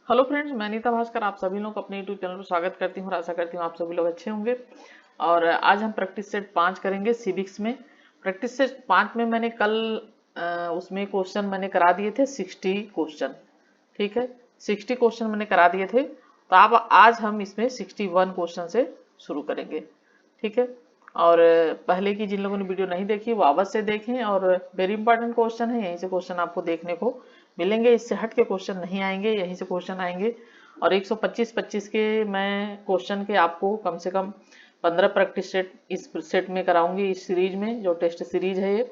Hello friends, मैं नीता भास्कर आप सभी लोग अपने यूट्यूब चैनल पर स्वागत करती हूँ और आशा करती हूँ आप सभी लोग अच्छे होंगे। और आज हम प्रैक्टिस सेट 5 करेंगे सिविक्स में। प्रैक्टिस सेट 5 में मैंने कल उसमें क्वेश्चन मैंने करा दिए थे 60 क्वेश्चन। ठीक है, 60 क्वेश्चन मैंने करा दिए थे, तो अब आज हम इसमें 61 क्वेश्चन से शुरू करेंगे। ठीक है, और पहले की जिन लोगों ने वीडियो नहीं देखी वो अवश्य देखें। और वेरी इंपॉर्टेंट क्वेश्चन है, यहीं से क्वेश्चन आपको देखने को मिलेंगे, इससे हट के क्वेश्चन नहीं आएंगे, यहीं से क्वेश्चन आएंगे। और 125-25 के मैं क्वेश्चन के आपको कम से कम 15 प्रैक्टिस सेट इस सेट में कराऊंगी, इस सीरीज में जो टेस्ट सीरीज है ये।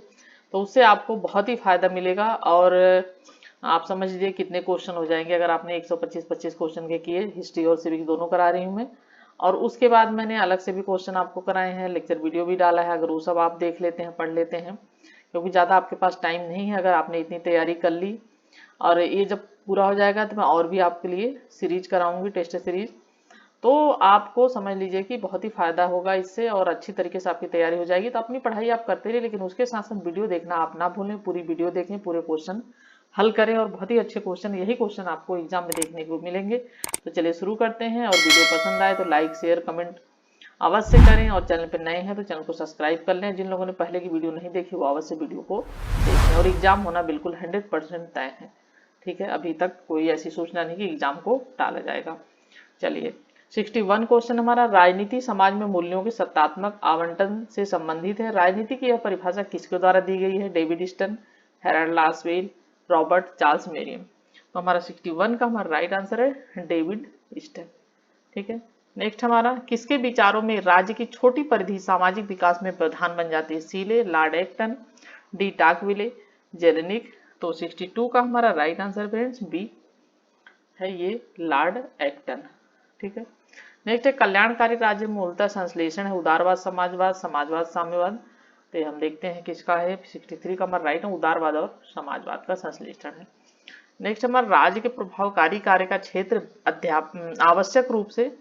तो उससे आपको बहुत ही फायदा मिलेगा। और आप समझ लीजिए कितने क्वेश्चन हो जाएंगे अगर आपने 125-25 क्वेश्चन के किए। हिस्ट्री और सिविक्स दोनों करा रही हूँ मैं। और उसके बाद मैंने अलग से भी क्वेश्चन आपको कराए हैं, लेक्चर वीडियो भी डाला है, अगर वो सब आप देख लेते हैं, पढ़ लेते हैं, क्योंकि ज़्यादा आपके पास टाइम नहीं है। अगर आपने इतनी तैयारी कर ली और ये जब पूरा हो जाएगा तो मैं और भी आपके लिए सीरीज कराऊंगी, टेस्ट सीरीज। तो आपको समझ लीजिए कि बहुत ही फायदा होगा इससे और अच्छी तरीके से आपकी तैयारी हो जाएगी। तो अपनी पढ़ाई आप करते रहिए, लेकिन उसके साथ साथ वीडियो देखना आप ना भूलें। पूरी वीडियो देखें, पूरे क्वेश्चन हल करें, और बहुत ही अच्छे क्वेश्चन, यही क्वेश्चन आपको एग्जाम में देखने को मिलेंगे। तो चलिए शुरू करते हैं। और वीडियो पसंद आए तो लाइक शेयर कमेंट अवश्य करें, और चैनल पर नए हैं तो चैनल को सब्सक्राइब कर लें। जिन लोगों ने पहले की वीडियो नहीं देखी वो अवश्य वीडियो को देखें। और एग्जाम होना बिल्कुल 100% तय है। ठीक है, अभी तक कोई ऐसी सूचना नहीं कि एग्जाम को टाला जाएगा। चलिए, 61 क्वेश्चन हमारा राजनीति समाज में मूल्यों के सत्तात्मक आवंटन से संबंधित है। राजनीति की यह परिभाषा किसके द्वारा दी गई है? David Easton, Harold Lasswell, Robert Charles Merriam. तो हमारा 61 का हमारा राइट आंसर है डेविड ईस्टन। ठीक है, नेक्स्ट हमारा किसके विचारों में राज्य की छोटी परिधि सामाजिक विकास में प्रधान बन जाती है? सीले, लॉर्ड एक्टन, डी टाकविले, जेरेनिक। तो 62 का हमारा राइट आंसर फ्रेंड्स बी है, ये लॉर्ड एक्टन। ठीक है, नेक्स्ट है कल्याणकारी राज्य मूलतः संश्लेषण है? उदारवाद, समाजवाद, समाजवाद, साम्यवाद। तो ये हम देखते हैं किसका है। 63 का हमारा राइट है, उदारवाद और समाजवाद का संश्लेषण है। नेक्स्ट हमारा राज्य के प्रभावकारी कार्य का क्षेत्र आवश्यक रूप से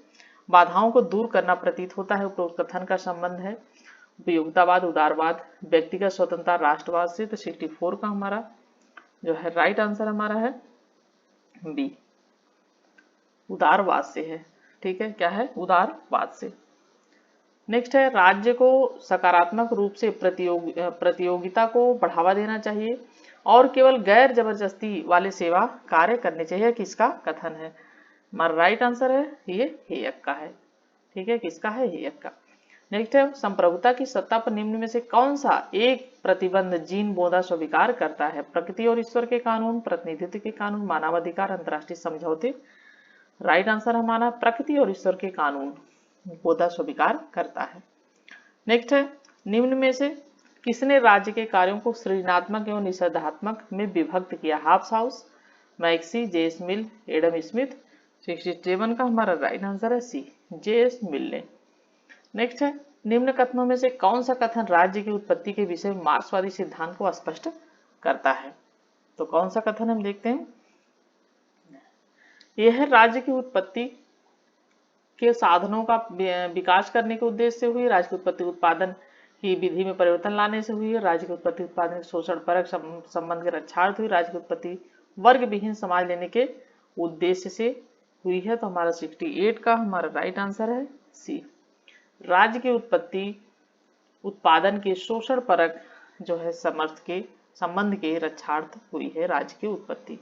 बाधाओं को दूर करना प्रतीत होता है। उपरोक्त कथन का संबंध है उपयोगितावाद, उदारवाद, व्यक्तिगत स्वतंत्रता, राष्ट्रवाद से। तो 64 का हमारा जो है राइट आंसर हमारा है बी, उदारवाद से है। ठीक है, क्या है? उदारवाद से। नेक्स्ट है राज्य को सकारात्मक रूप से प्रतियोगिता को बढ़ावा देना चाहिए और केवल गैर जबरदस्ती वाले सेवा कार्य करने चाहिए। किसका कथन है? हमारा राइट आंसर है ये हेयक का है। ठीक है, किसका है? हेयक का। नेक्स्ट है संप्रभुता की सत्ता पर निम्न में से कौन सा एक प्रतिबंध जीन बोधा स्वीकार करता है? प्रकृति और ईश्वर के कानून, प्रतिनिधित्व के कानून, मानवाधिकार, अंतर्राष्ट्रीय समझौते। राइट आंसर हमारा प्रकृति और ईश्वर के कानून बोधा स्वीकार करता है। नेक्स्ट है निम्न में से किसने राज्य के कार्यों को सृजनात्मक एवं निषेधात्मक में विभक्त किया? हाफ्स हाउस, मैक्सी, जे.एस. Mill, Adam Smith. 67 का हमारा राइट आंसर है सी, जे.एस. मिल ने। नेक्स्ट है निम्न कथनों में से कौन सा कथन राज्य की उत्पत्ति के विषय में मार्क्सवादी सिद्धांत को स्पष्ट करता है? तो कौन सा कथन हम देखते हैं। यह है राज्य की उत्पत्ति के साधनों का विकास करने के उद्देश्य से हुई। राज्य की उत्पत्ति उत्पादन की विधि में परिवर्तन लाने से हुई है। राज्य की उत्पत्ति उत्पादन के शोषण परक संबंध के रक्षार्थ हुई। राज्य की उत्पत्ति वर्ग विहीन समाज लेने के उद्देश्य से हुई है। तो हमारा 68 का हमारा राइट आंसर है सी, राज्य की उत्पत्ति उत्पादन के शोषण परक जो है समर्थ के संबंध के रक्षार्थ हुई है राज्य की उत्पत्ति।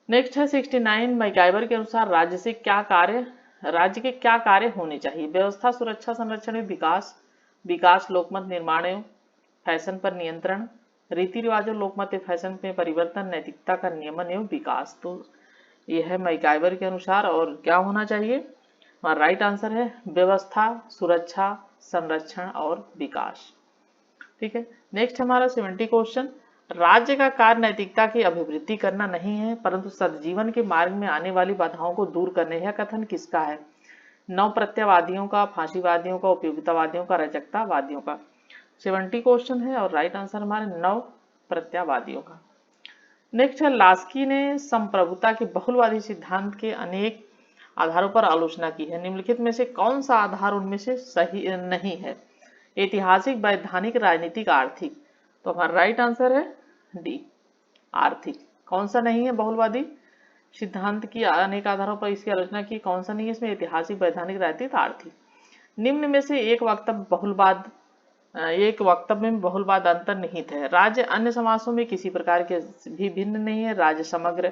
नेक्स्ट है 69 मैकाइवर के अनुसार राज्य के क्या कार्य होने चाहिए? व्यवस्था, सुरक्षा, संरक्षण, विकास, विकास, लोकमत निर्माण एवं फैशन पर नियंत्रण, रीति रिवाजों, लोकमत एवं फैशन में परिवर्तन, नैतिकता का नियमन एवं विकास। तो यह है मैकाइवर के अनुसार, और क्या होना चाहिए? हमारा राइट आंसर है व्यवस्था, सुरक्षा, संरक्षण और विकास। ठीक है, नेक्स्ट हमारा 70 क्वेश्चन, राज्य का कार्य नैतिकता की अभिवृद्धि करना नहीं है परंतु सद्जीवन के मार्ग में आने वाली बाधाओं को दूर करने। यह कथन किसका है? नव प्रत्ययवादियों का, फांसीवादियों का, उपयोगितावादियों का, रजकतावादियों का। 70 क्वेश्चन है और राइट आंसर हमारे नव प्रत्ययवादियों का। नेक्स्ट है लास्की ने संप्रभुता के बहुलवादी सिद्धांत के अनेक आधारों पर आलोचना की है। निम्नलिखित में से कौन सा आधार उनमें से सही नहीं है? ऐतिहासिक, वैधानिक, राजनीतिक, आर्थिक। तो हमारा राइट आंसर है डी, आर्थिक। कौन सा नहीं है बहुलवादी सिद्धांत की अनेक आधारों पर इसकी आलोचना की, कौन सा नहीं है इसमें? ऐतिहासिक, वैधानिक, राजनीतिक, आर्थिक। निम्न में से एक वक्तव्य में बहुलवाद अंतर निहित है। राज्य अन्य समासों में किसी प्रकार के भी भिन्न नहीं है। राज्य समग्र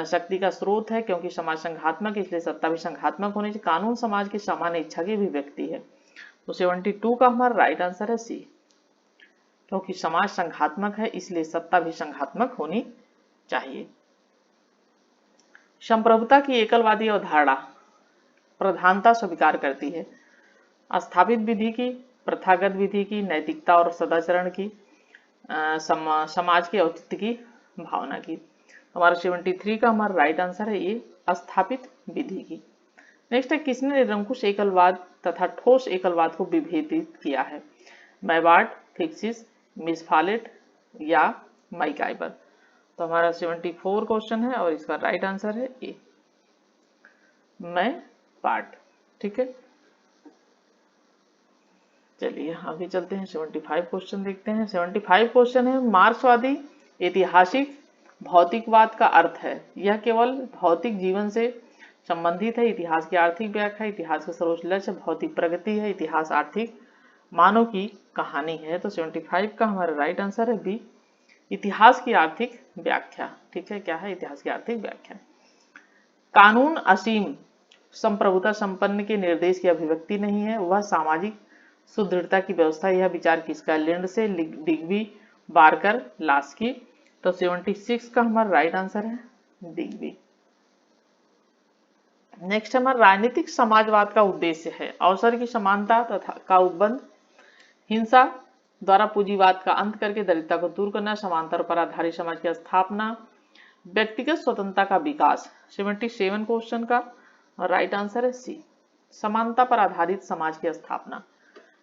शक्ति का स्रोत है, क्योंकि समाज संघात्मक, इसलिए सत्ता भी संघात्मक होनी चाहिए। कानून समाज की सामान्य इच्छा की अभिव्यक्ति है। तो 72 का हमारा राइट आंसर है सी, क्योंकि समाज संघात्मक है, इसलिए सत्ता भी संघात्मक होनी चाहिए। संप्रभुता की एकलवादी अवधारणा प्रधानता स्वीकार करती है। स्थापित विधि की, प्रथागत विधि की, नैतिकता और सदाचरण की, समाज के औचित्य की भावना की। हमारा 73 का हमारा राइट आंसर है ये, स्थापित विधि की। नेक्स्ट है, किसने निरंकुश एकलवाद तथा ठोस एकलवाद को विभेदित किया है? मैवार्ड, फिक्सिस, मिस फॉलेट या मैकाइबर। तो हमारा 74 क्वेश्चन है और इसका राइट आंसर है ए, मैवार्ड। ठीक है, चलिए अभी चलते हैं 75 क्वेश्चन देखते हैं। 75 क्वेश्चन है, मार्क्सवादी ऐतिहासिक भौतिकवाद का अर्थ है। यह केवल भौतिक जीवन से संबंधित है। इतिहास की आर्थिक व्याख्या, इतिहास का सर्वोच्च लक्ष्य भौतिक प्रगति है। इतिहास आर्थिक मानव की कहानी है। तो 75 का हमारा राइट आंसर है बी, इतिहास की आर्थिक व्याख्या। ठीक है, क्या है? इतिहास की आर्थिक व्याख्या। कानून असीम संप्रभुता संपन्न के निर्देश की अभिव्यक्ति नहीं है, वह सामाजिक सुदृढ़ता की व्यवस्था। यह विचार किसका? लिंड से, डिग्बी, बारकर, लास्की। तो 76 का हमारा राइट आंसर है डिग्बी। नेक्स्ट हमारा राजनीतिक समाजवाद का उद्देश्य है अवसर की समानता तथा का उपबंध, हिंसा द्वारा पूंजीवाद का अंत करके दरिद्रता को दूर करना, समांतर पर आधारित समाज की स्थापना, व्यक्तिगत स्वतंत्रता का विकास। 77 क्वेश्चन का राइट आंसर है सी, समानता पर आधारित समाज की स्थापना।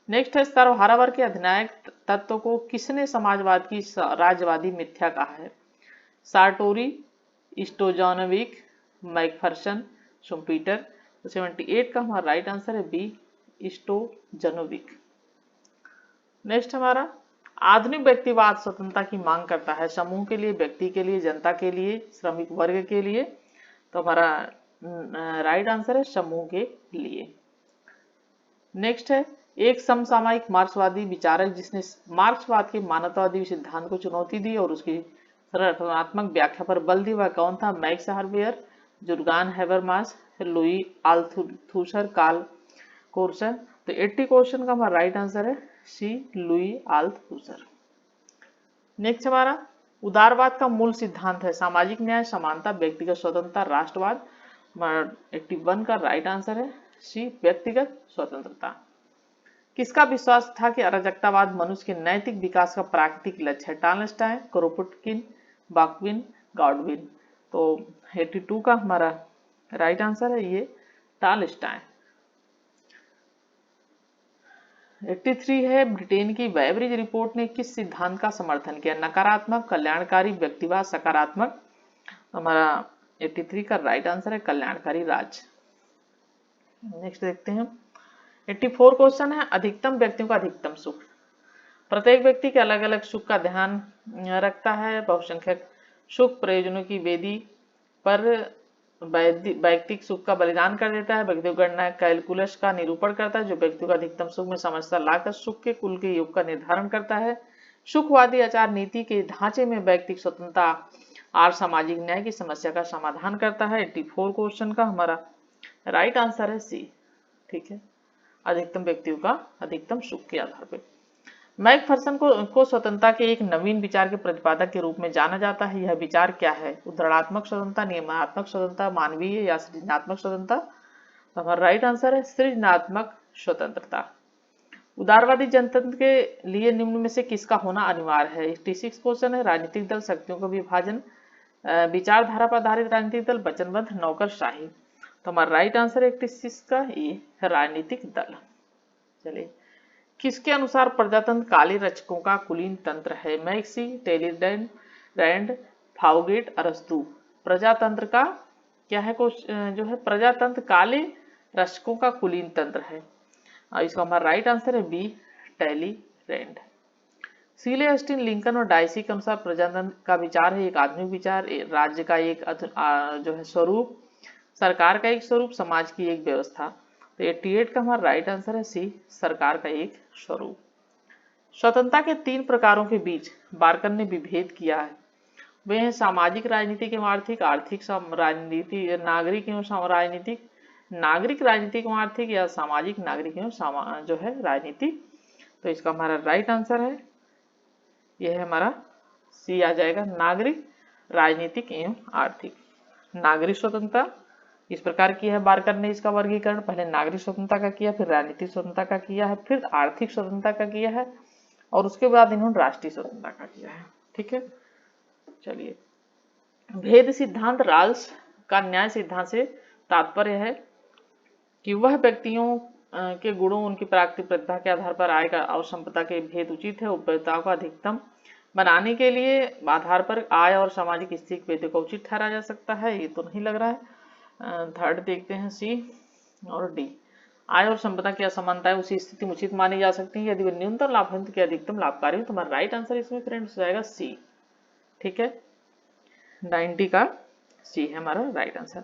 नेक्स्ट है, सर्वहारा के अधिनायक तत्व को किसने समाजवाद की राज्यवादी मिथ्या कहा है? सार्टोरी, स्टोजानोविक, मैकफरसन, शुम्पीटर। 78 का हमारा राइट आंसर है बी, स्टोजानोविक। नेक्स्ट हमारा, आधुनिक व्यक्तिवाद स्वतंत्रता की मांग करता है, समूह के लिए, व्यक्ति के लिए, जनता के लिए, श्रमिक वर्ग के लिए। तो हमारा राइट आंसर है समूह के लिए। नेक्स्ट है, एक समसामयिक मार्क्सवादी विचारक जिसने मार्क्सवाद के मानवतावादी सिद्धांत को चुनौती दी और उसकी रचनात्मक व्याख्या पर बल दी, वह कौन था? मैक्स हार्वेयर, Jurgen Habermas, Louis Althusser, Karl Korsch. तो 80 क्वेश्चन का हमारा राइट आंसर है सी, लुई आल्थूसर। नेक्स्ट हमारा, उदारवाद का मूल सिद्धांत है सामाजिक न्याय, समानता, व्यक्तिगत स्वतंत्रता, राष्ट्रवाद। 81 का राइट आंसर है सी, व्यक्तिगत स्वतंत्रता। किसका विश्वास था कि अराजकतावाद मनुष्य के नैतिक विकास का प्राकृतिक लक्ष्य है? Tolstoy, Kropotkin, Bakunin, Godwin. तो 82 का हमारा राइट आंसर है ये, टॉलस्टॉय। 83 है, ब्रिटेन की वेबरिज रिपोर्ट ने किस सिद्धांत का समर्थन किया? नकारात्मक, कल्याणकारी, व्यक्तिवाद, सकारात्मक। हमारा 83 का राइट आंसर है कल्याणकारी राज्य। नेक्स्ट देखते हैं, 84 क्वेश्चन है, अधिकतम व्यक्तियों का अधिकतम सुख। प्रत्येक व्यक्ति के अलग अलग सुख का ध्यान रखता है। बहुसंख्यक सुख प्रयोजनों की वेदी पर वैयक्तिक सुख का बलिदान कर देता है। व्यक्तिगत गणना कैलकुलस का निरूपण करता है, जो व्यक्तियों का अधिकतम सुख में समझता लाकर सुख के कुल के योग का निर्धारण करता है। सुखवादी आचार नीति के ढांचे में व्यक्तिगत स्वतंत्रता और सामाजिक न्याय की समस्या का समाधान करता है। 84 क्वेश्चन का हमारा राइट आंसर है सी। ठीक है, अधिकतम व्यक्तियों का अधिकतम सुख के आधार पर। मैकफरसन को स्वतंत्रता के एक नवीन विचार के प्रतिपादक के रूप में जाना जाता है। यह विचार क्या है? उदाहरणात्मक स्वतंत्रता, नियमात्मक स्वतंत्रता, मानवीय या सृजनात्मक स्वतंत्रता। तो हमारा राइट आंसर है सृजनात्मक स्वतंत्रता। उदारवादी जनतंत्र के लिए निम्न में से किसका होना अनिवार्य है? 86 क्वेश्चन है, राजनीतिक दल, शक्तियों का विभाजन, विचारधारा पर आधारित राजनीतिक दल, वचनबद्ध, नौकरशाही। तो हमारा राइट आंसर है 86 का ये राजनीतिक दल। चलिए, किसके अनुसार प्रजातंत्र काले रचकों का कुलीन तंत्र है? मैक्सी, टेलीडैंड, रैंड, फाउगेट, अरस्तु। प्रजातंत्र का क्या है? जो है प्रजातंत्र काले रचकों का कुलीन तंत्र है। इसका हमारा राइट आंसर है बी, टेलीडैंड। सीलेस्टिन, लिंकन और डाइसी के अनुसार प्रजातंत्र का विचार है एक आधुनिक विचार, राज्य का एक जो है स्वरूप, सरकार का एक स्वरूप, समाज की एक व्यवस्था। तो 88 का हमारा राइट आंसर है सी, सरकार का एक स्वरूप। स्वतंत्रता के 3 प्रकारों के बीच बार्कर ने विभेद किया है। वे हैं सामाजिक, राजनीतिक एवं आर्थिक, आर्थिक राजनीति, नागरिक एवं राजनीतिक, नागरिक राजनीतिक एवं आर्थिक, या सामाजिक, नागरिक एवं जो है राजनीतिक। तो इसका हमारा राइट आंसर है, यह है हमारा सी आ जाएगा, नागरिक, राजनीतिक एवं आर्थिक। नागरिक स्वतंत्रता इस प्रकार किया है बार्कर ने इसका वर्गीकरण, पहले नागरिक स्वतंत्रता का किया, फिर राजनीतिक स्वतंत्रता का किया है, फिर आर्थिक स्वतंत्रता का किया है, और उसके बाद इन्होंने राष्ट्रीय स्वतंत्रता का किया है। ठीक है, चलिए। भेद सिद्धांत राल्स का न्याय सिद्धांत से तात्पर्य है कि वह व्यक्तियों के गुणों, उनकी प्राकृतिक प्रतिभा के आधार पर आय का और संपदा के भेद उचित है, उपयोगिताओं को अधिकतम बनाने के लिए आधार पर आय और सामाजिक स्थिति के भेद को उचित ठहरा जा सकता है। ये तो नहीं लग रहा है। थर्ड देखते हैं, सी और डी। आय और संपदा की असमानताएं उसी स्थिति में उचित मानी जा सकती है यदि वे न्यूनतम लाभांश के अधिकतम लाभकारी हो। तुम्हारा राइट आंसर इसमें फ्रेंड्स हो जाएगा सी। ठीक है, 90 का सी है हमारा राइट आंसर।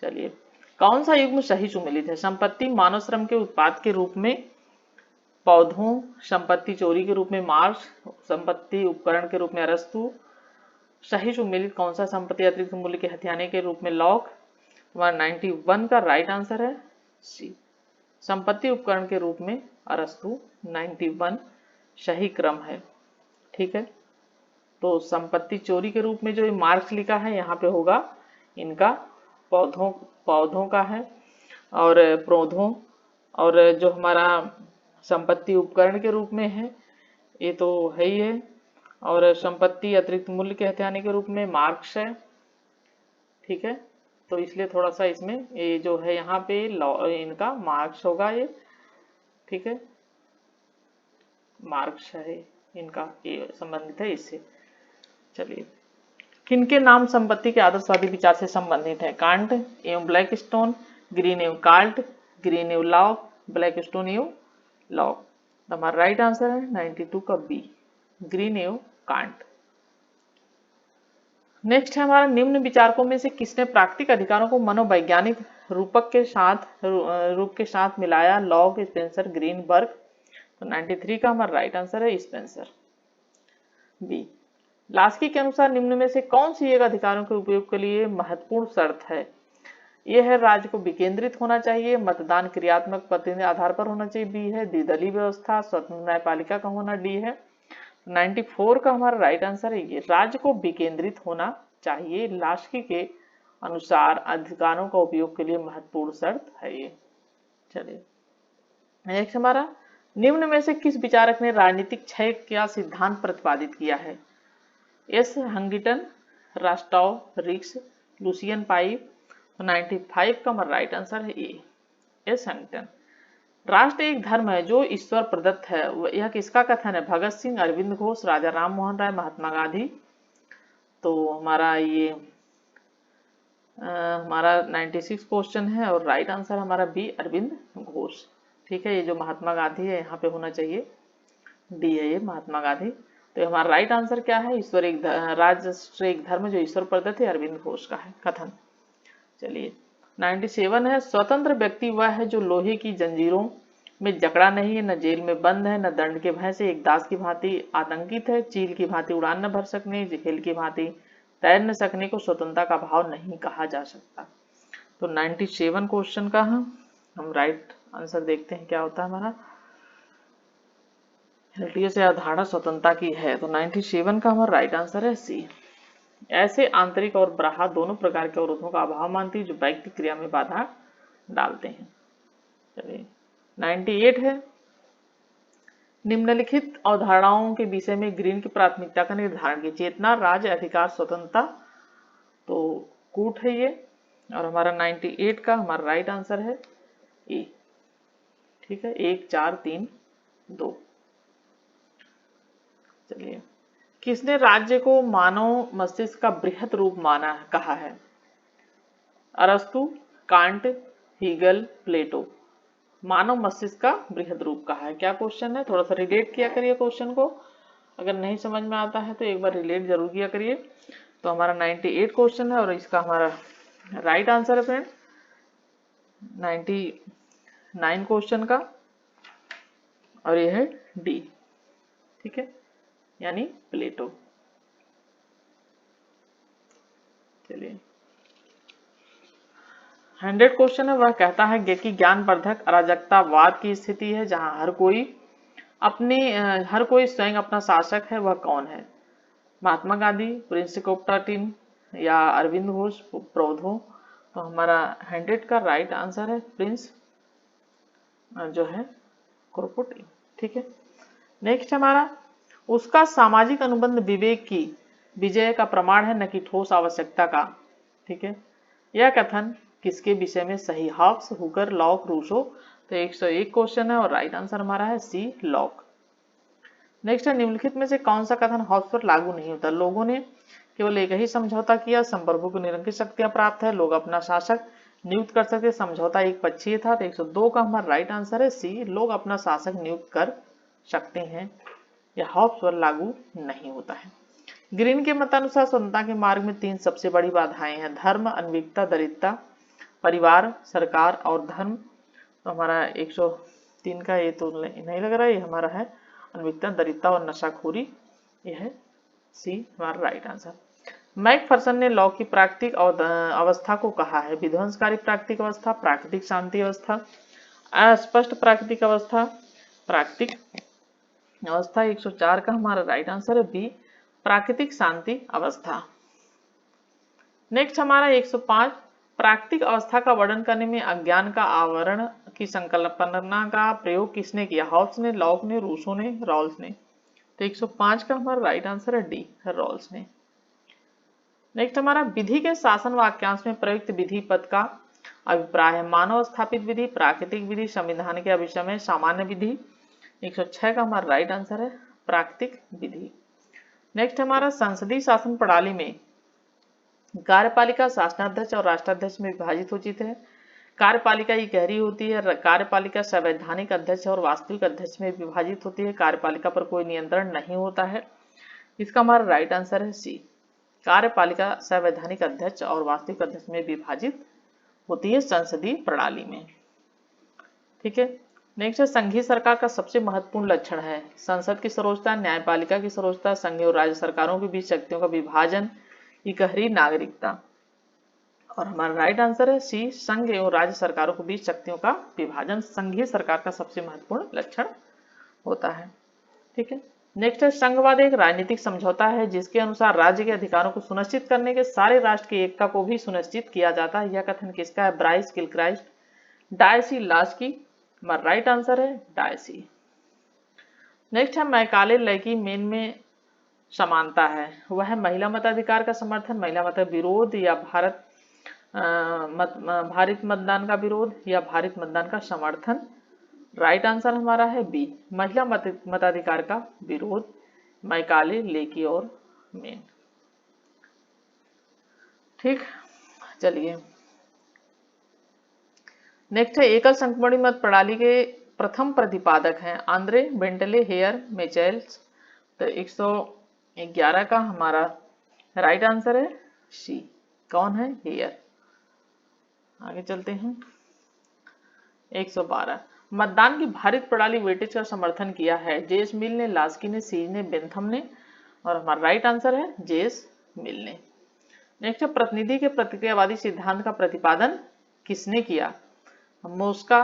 चलिए, कौन सा युग्म सही सुमेलित है? संपत्ति मानव श्रम के उत्पाद के रूप में पौधों, संपत्ति चोरी के रूप में मार्क्स, संपत्ति उपकरण के रूप में अरस्तु, सही सुमेलित कौन सा संपत्ति अतिरिक्त मूल्य के हथियाने के रूप में लॉक। हमारा 91 का राइट आंसर है सी, संपत्ति उपकरण के रूप में अरस्तु। 91 सही क्रम है। ठीक है, तो संपत्ति चोरी के रूप में जो मार्क्स लिखा है यहाँ पे होगा इनका पौधों का है, और पौधों, और जो हमारा संपत्ति उपकरण के रूप में है ये तो है ही है, और संपत्ति अतिरिक्त मूल्य के हथियाने के रूप में मार्क्स है। ठीक है, तो इसलिए थोड़ा सा इसमें ये जो है यहाँ पे इनका मार्क्स होगा ये। ठीक है, मार्क्स है इनका, ये संबंधित है इससे। चलिए, किनके नाम संपत्ति के आदर्शवादी विचार से संबंधित है? कांट एवं ब्लैकस्टोन, ग्रीन एवं कार्ट, ग्रीन एवं लॉक, ब्लैकस्टोन एवं लॉक। हमारा राइट आंसर है 92 का बी, ग्रीन एवं कांट। नेक्स्ट है हमारा, निम्न विचारकों में से किसने प्राकृतिक अधिकारों को मनोवैज्ञानिक रूप के साथ मिलाया? Lock, Spencer, Greenberg. तो 93 का हमारा राइट आंसर है स्पेंसर, बी। लास्की के अनुसार निम्न में से कौन सी एक अधिकारों के उपयोग के लिए महत्वपूर्ण शर्त है? यह है, राज्य को विकेंद्रित होना चाहिए, मतदान क्रियात्मक प्रतिनिधि आधार पर होना चाहिए, बी है, द्विदलीय व्यवस्था, स्वतंत्र न्यायपालिका का होना, डी है। 94 का हमारा राइट आंसर है ये, राज्य को विकेंद्रित होना चाहिए, लास्की के अनुसार अधिकारों का उपयोग के लिए महत्वपूर्ण शर्त है ये। चलिए, नेक्स्ट हमारा, निम्न में से किस विचारक ने राजनीतिक क्षय का सिद्धांत प्रतिपादित किया है? एस हंगिटन, रास्टॉव, रिक्स, लुसियन पाइप। 95 का हमारा राइट आंसर है ए, एस हंगिटन। राष्ट्र एक धर्म है जो ईश्वर प्रदत्त है, यह किसका कथन है? भगत सिंह, अरविंद घोष, राजा राम मोहन राय, महात्मा गांधी। तो हमारा ये हमारा 96 क्वेश्चन है, और राइट आंसर हमारा बी, अरविंद घोष। ठीक है, ये जो महात्मा गांधी है यहाँ पे होना चाहिए, डी है ये, महात्मा गांधी। तो हमारा राइट आंसर क्या है? ईश्वर एक राष्ट्र एक धर्म जो ईश्वर प्रदत्त है, अरविंद घोष का है कथन। चलिए, 97 है, स्वतंत्र व्यक्ति वह है जो लोहे की जंजीरों में जकड़ा नहीं है, न जेल में बंद है, न दंड के भय से एक दास की भांति आतंकित है, चील की भांति उड़ान न भर सकने, झेल की भांति तैर न सकने को स्वतंत्रता का भाव नहीं कहा जा सकता। तो 97 क्वेश्चन का हम राइट आंसर देखते हैं क्या होता है हमारा। एलटीए से अवधारणा स्वतंत्रता की है, तो 97 का हमारा राइट आंसर है सी। ऐसे आंतरिक और बाह्य दोनों प्रकार के अवरोधों का अभाव मानती है जो व्यक्ति क्रिया में बाधा डालते हैं। चलिए, 98 है, निम्नलिखित अवधारणाओं के विषय में ग्रीन की प्राथमिकता का निर्धारण की। चेतना, राज्य, अधिकार, स्वतंत्रता। तो कूट है ये, और हमारा 98 का हमारा राइट आंसर है ए। ठीक है, 1 4 3 2। चलिए, किसने राज्य को मानव मस्तिष्क का बृहत रूप माना कहा है? अरस्तु, कांट, हीगल, प्लेटो। मानव मस्तिष्क का बृहद रूप कहा है। क्या क्वेश्चन है? थोड़ा सा रिलेट किया करिए क्वेश्चन को। अगर नहीं समझ में आता है तो एक बार रिलेट जरूर किया करिए। तो हमारा 98 क्वेश्चन है और इसका हमारा राइट आंसर है फ्रेंड 99 क्वेश्चन का, और ये है डी, ठीक है, यानी प्लेटो। चलिए 100 क्वेश्चन है, वह कहता है कि ज्ञानवर्धक अराजकतावाद की स्थिति है जहां हर कोई स्वयं अपना शासक है, वह कौन है? महात्मा गांधी, प्रिंस कोप्टाटिन या अरविंद घोष, प्रोधो। तो हमारा 100 का राइट आंसर है प्रिंस जो है क्रोपोटिन, ठीक है। नेक्स्ट हमारा, उसका सामाजिक अनुबंध विवेक की विजय का प्रमाण है न कि ठोस आवश्यकता का, ठीक है। यह कथन किसके विषय में सही? Hobbes, Hooker, Locke, Rousseau. तो 101 क्वेश्चन है और राइट आंसर हमारा है सी, लॉक। नेक्स्ट है, निम्नलिखित में से कौन सा कथन हॉब्स पर लागू नहीं होता? लोगों ने केवल एक ही समझौता किया, संप्रभु को निरंकित शक्तियां प्राप्त है, लोग अपना शासक नियुक्त कर सकते, समझौता एक पक्षीय था। तो 102 का हमारा राइट आंसर है सी, लोग अपना शासक नियुक्त कर सकते हैं, यह हॉब्स पर लागू नहीं होता है। ग्रीन के मतानुसार स्वतंत्रता के मार्ग में 3 सबसे बड़ी बाधाएं हैं, धर्म, अनभिज्ञता, दरिद्रता, परिवार, सरकार और धर्म। तो हमारा 103 का ये तो नहीं लग रहा है, ये हमारा है अनभिज्ञता, दरिद्रता और नशाखोरी, यह है सी हमारा राइट आंसर। मैकफर्सन ने लॉ की प्राकृतिक अवस्था को कहा है, विध्वंसकारी प्राकृतिक अवस्था, प्राकृतिक शांति अवस्था, अस्पष्ट प्राकृतिक अवस्था, प्राकृतिक अवस्था। 104 का हमारा राइट आंसर है बी, प्राकृतिक शांति अवस्था। नेक्स्ट हमारा 105, प्राकृतिक अवस्था का वर्णन करने में अज्ञान का आवरण की संकल्पना का प्रयोग किसने किया? हॉब्स ने, लॉक ने, रूसो ने, रॉल्स ने। तो 105 का हमारा राइट आंसर है डी, रॉल्स ने। नेक्स्ट हमारा, विधि के शासन वाक्यांश में प्रयुक्त विधि पद का अभिप्राय है, मानव स्थापित विधि, प्राकृतिक विधि, संविधान के अभिषय में सामान्य विधि। 106 का हमारा राइट आंसर है प्राकृतिक विधि। नेक्स्ट हमारा, संसदीय शासन प्रणाली में कार्यपालिका शासनाध्यक्ष और राष्ट्राध्यक्ष में विभाजित होती है। कार्यपालिका की गहरी होती है, कार्यपालिका संवैधानिक अध्यक्ष और वास्तविक अध्यक्ष में विभाजित होती है, कार्यपालिका पर कोई नियंत्रण नहीं होता है। इसका हमारा राइट आंसर है सी, कार्यपालिका संवैधानिक अध्यक्ष और वास्तविक अध्यक्ष में विभाजित होती है संसदीय प्रणाली में, ठीक है। नेक्स्ट है, संघीय सरकार का सबसे महत्वपूर्ण लक्षण है, संसद की सर्वोच्चता, न्यायपालिका की सर्वोच्चता, संघ और राज्य सरकारों के बीच शक्तियों का विभाजन, इकहरी नागरिकता। और हमारा राइट आंसर है सी, संघ एवं राज्य सरकारों के बीच शक्तियों का विभाजन संघीय सरकार का सबसे महत्वपूर्ण लक्षण होता है, ठीक है। नेक्स्ट है, संघवाद एक राजनीतिक समझौता है जिसके अनुसार राज्य के अधिकारों को सुनिश्चित करने के सारे राष्ट्र की एकता को भी सुनिश्चित किया जाता है। यह कथन किसका है? Bryce, Gilchrist, Dicey, Laski. हमारा राइट आंसर है डायसी। नेक्स्ट है, मैकाले लैकी मेन में समानता है, वह है महिला मताधिकार का समर्थन, महिला मत विरोध, या भारित मतदान का विरोध, या भारित मतदान का समर्थन। राइट आंसर हमारा है बी, महिला मताधिकार का विरोध, मैकाले, लेकी और मेन, ठीक। चलिए नेक्स्ट है, एकल संक्रमणी मत प्रणाली के प्रथम प्रतिपादक हैं आंद्रे बेंटले, हेयर, मेचेल्स। तो 111 का हमारा राइट आंसर है सी, कौन है? हेयर। आगे चलते हैं, 112, मतदान की भारित प्रणाली वेटेज का समर्थन किया है, जेस मिल ने, लास्की ने, सीज ने, बेंथम ने। और हमारा राइट आंसर है जेस मिल ने। नेक्स्ट है, प्रतिनिधि के प्रतिक्रियावादी सिद्धांत का प्रतिपादन किसने किया? Mosca,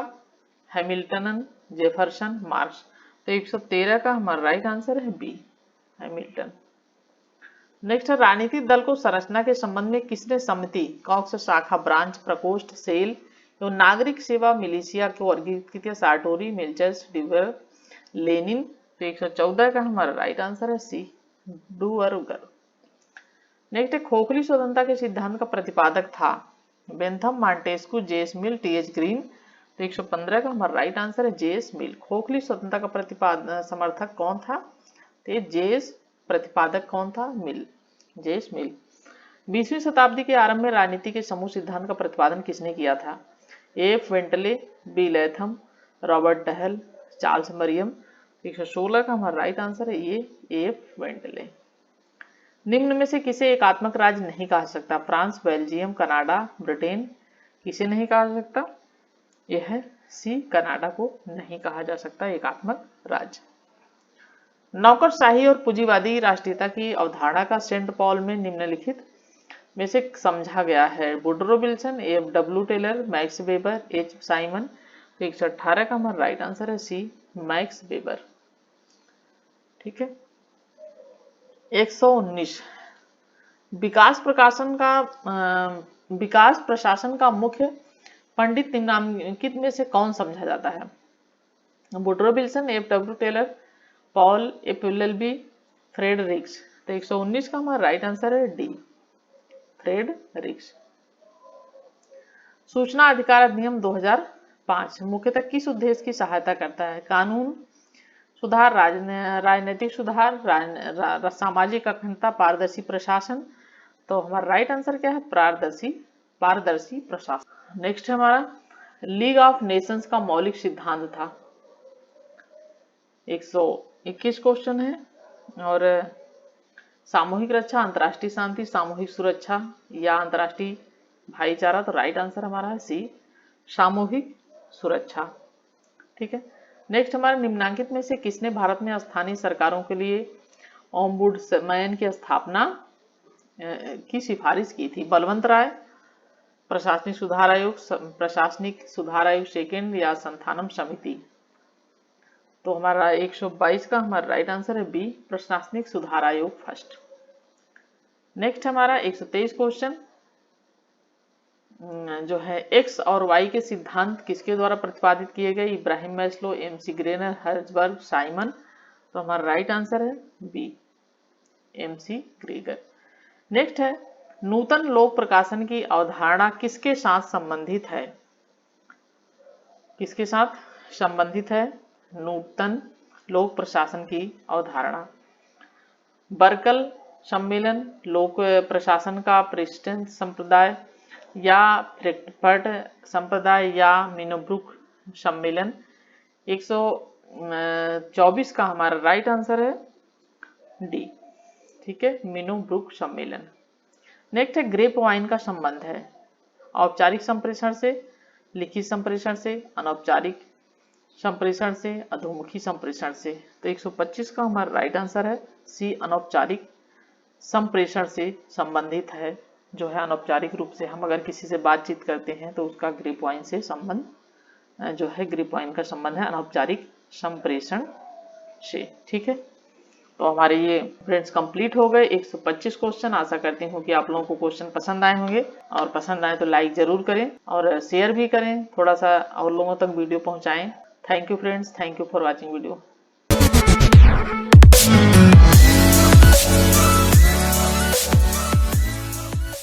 Hamilton, Jefferson, marks. तो 113 का हमारा राइट आंसर है बी, हैमिल्टन। नेक्स्ट है, राजनीतिक दल को संरचना के संबंध में किसने समिति, कॉक्स, शाखा, ब्रांच, प्रकोष्ठ, सेल एवं नागरिक सेवा मिलिशिया को वर्गीकृत किया? सार्टोरी, मिल्चर्स, डिवर, लेनिन। तो 114 का हमारा राइट आंसर है सी, डुअरगर। नेक्स्ट है, खोखली स्वतंत्रता के सिद्धांत का प्रतिपादक था, बेंथम, मॉन्टेस्क्यू, जेस मिल, टीएच ग्रीन। तो 115 का हमारा राइट आंसर है जेस मिल। खोखली स्वतंत्रता का समर्थक कौन था? तो जेस, प्रतिपादक कौन था? मिल, जेस मिल। 20वीं शताब्दी के आरंभ में राजनीति के समूह सिद्धांत का प्रतिपादन किसने किया था? F Bentley, B Latham, Robert Dahl, Charles Merriam. 116 का हमारा राइट आंसर है ये एफ वेंटले। निम्न में से किसे एकात्मक राज्य नहीं कहा सकता? फ्रांस, बेल्जियम, कनाडा, ब्रिटेन, किसे नहीं कहा सकता? यह है सी, कनाडा को नहीं कहा जा सकता एकात्मक राज्य। नौकरशाही और पूंजीवादी राष्ट्रीयता की अवधारणा का सेंट पॉल में निम्नलिखित में से समझा गया है? Woodrow Wilson, F W Taylor, Max Weber, H Simon. तो 118 का हमारा राइट आंसर है सी, मैक्स वेबर। ठीक है। 119 विकास प्रशासन का मुख्य पंडित निम्नलिखित में से कौन समझा जाता है? Woodrow Wilson, F W Taylor, Paul Appleby, Fredericks. तो 119 का हमारा राइट आंसर है डी, फ्रेडरिक्स। सूचना अधिकार अधिनियम 2005 मुख्यतः किस उद्देश्य की सहायता करता है? कानून सुधार, राजनीतिक सुधार, सामाजिक अखंडता, पारदर्शी प्रशासन। तो हमारा राइट आंसर क्या है? पारदर्शी प्रशासन। नेक्स्ट है हमारा लीग ऑफ नेशंस का मौलिक सिद्धांत था। 121 क्वेश्चन है। और सामूहिक रक्षा, अंतर्राष्ट्रीय शांति, सामूहिक सुरक्षा या अंतर्राष्ट्रीय भाईचारा। तो राइट आंसर हमारा है सी, सामूहिक सुरक्षा। ठीक है। नेक्स्ट हमारे निम्नलिखित में से किसने भारत में स्थानीय सरकारों के लिए ओम्बुड्समैन की स्थापना की सिफारिश की थी? बलवंत राय, प्रशासनिक सुधार आयोग सेकेंड या संथानम समिति। तो हमारा 122 का हमारा राइट आंसर है बी, प्रशासनिक सुधार आयोग फर्स्ट। नेक्स्ट हमारा 123 क्वेश्चन जो है एक्स और वाई के सिद्धांत किसके द्वारा प्रतिपादित किए गए? Ibrahim Maslow, M C Greiner, Herzberg, Simon. तो हमारा राइट आंसर है बी, एमसी ग्रेगर। नेक्स्ट है नूतन लोक प्रकाशन की अवधारणा किसके साथ संबंधित है? किसके साथ संबंधित है नूतन लोक प्रशासन की अवधारणा? बर्कल सम्मेलन, लोक प्रशासन का प्रेसिडेंट संप्रदाय या फ्रैंकफर्ट संप्रदाय या मिनोब्रुक सम्मेलन। 124 का हमारा राइट आंसर है डी। ठीक है, मिनोब्रुक सम्मेलन। नेक्स्ट है ग्रेप वाइन का संबंध है औपचारिक संप्रेषण से, लिखित संप्रेषण से, अनौपचारिक संप्रेषण से, अधोमुखी संप्रेषण से। तो 125 का हमारा राइट आंसर है सी, अनौपचारिक संप्रेषण से संबंधित है। जो है अनौपचारिक रूप से हम अगर किसी से बातचीत करते हैं तो उसका ग्रेप वाइन से संबंध जो है, ग्रेप वाइन का संबंध है अनौपचारिक संप्रेषण से। ठीक है, तो हमारे ये फ्रेंड्स कंप्लीट हो गए 125 क्वेश्चन। आशा करती हूँ कि आप लोगों को क्वेश्चन पसंद आए होंगे, और पसंद आए तो लाइक जरूर करें और शेयर भी करें, थोड़ा सा और लोगों तक वीडियो पहुंचाएं। Thank you friends, thank you for watching video.